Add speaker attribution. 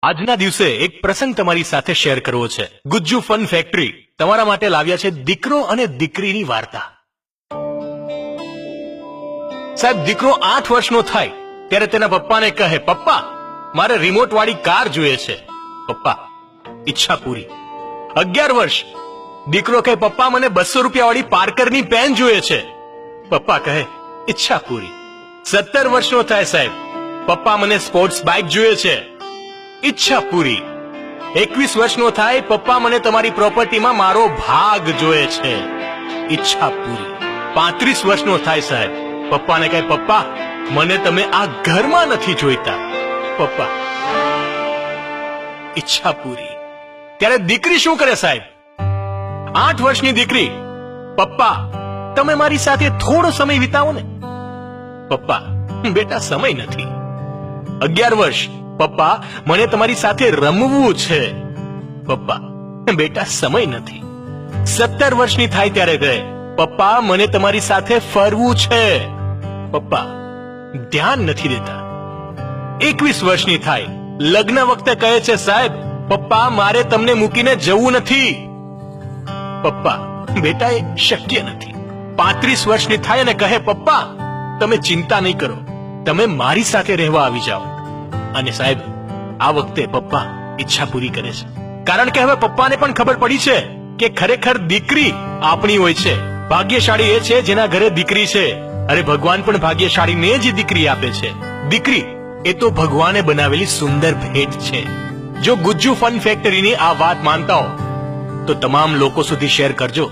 Speaker 1: આજના દિવસે એક પ્રસંગ તમારી સાથે શેર કરવો છે। ગુજ્જુ ફન ફેક્ટરી તમારા માટે લાવ્યા છે દીકરો અને દીકરીની વાર્તા। સાહેબ, દીકરો 8 વર્ષનો થાય ત્યારે તેના પપ્પાને કહે, પપ્પા મારે રિમોટ વાળી કાર જોઈએ છે। પપ્પા, ઈચ્છા પૂરી। 11 વર્ષ, દીકરો કહે, પપ્પા મને 200 રૂપિયા વાળી પાર્કરની પેન જોઈએ છે। પપ્પા કહે, ઈચ્છા પૂરી। 17 વર્ષનો થાય સાહેબ, પપ્પા મને સ્પોર્ટ્સ બાઇક જોઈએ છે। ઈચ્છા પૂરી। 21 વર્ષનો થાય, પપ્પા મને તમારી પ્રોપર્ટીમાં મારો ભાગ જોઈએ છે। ઈચ્છા પૂરી। 35 વર્ષનો થાય સાહેબ, પપ્પાને કહે, પપ્પા મને તમે આ ઘરમાં નથી જોઈતા। પપ્પા, ઈચ્છા પૂરી। ત્યારે દીકરી શું કરે સાહેબ? 8 વર્ષની દીકરી, પપ્પા તમે મારી સાથે થોડો સમય વિતાવો ને। પપ્પા, બેટા સમય નથી। 11 વર્ષ, પપ્પા મને તમારી સાથે રમવું છે। પપ્પા, બેટા સમય નથી। 17 વર્ષની થાય ત્યારે કહે, પપ્પા મને તમારી સાથે ફરવું છે। પપ્પા, ધ્યાન નથી દેતા। 21 વર્ષની થાય, લગ્ન વખતે કહે છે, સાહેબ પપ્પા મારે તમને મૂકીને જવું નથી। પપ્પા, બેટા એ શક્ય નથી। 35 વર્ષની થાય અને કહે, પપ્પા તમે ચિંતા નહીં કરો, તમે મારી સાથે રહેવા આવી જાઓ। અને સાહેબ, આ વખતે પપ્પા ઈચ્છા પૂરી કરે છે, કારણ કે હવે પપ્પાને પણ ખબર પડી છે કે ખરેખર દીકરી આપણી હોય છે। ભાગ્યશાળી એ છે જેના ઘરે દીકરી છે। અરે ભગવાન પણ ભાગ્યશાળીને જ દીકરી આપે છે। દીકરી એ તો ભગવાને બનાવેલી સુંદર ભેટ છે। જો ગુજ્જુ ફન ફેક્ટરીની આ વાત માનતા હો તો તમામ લોકો સુધી શેર કરજો।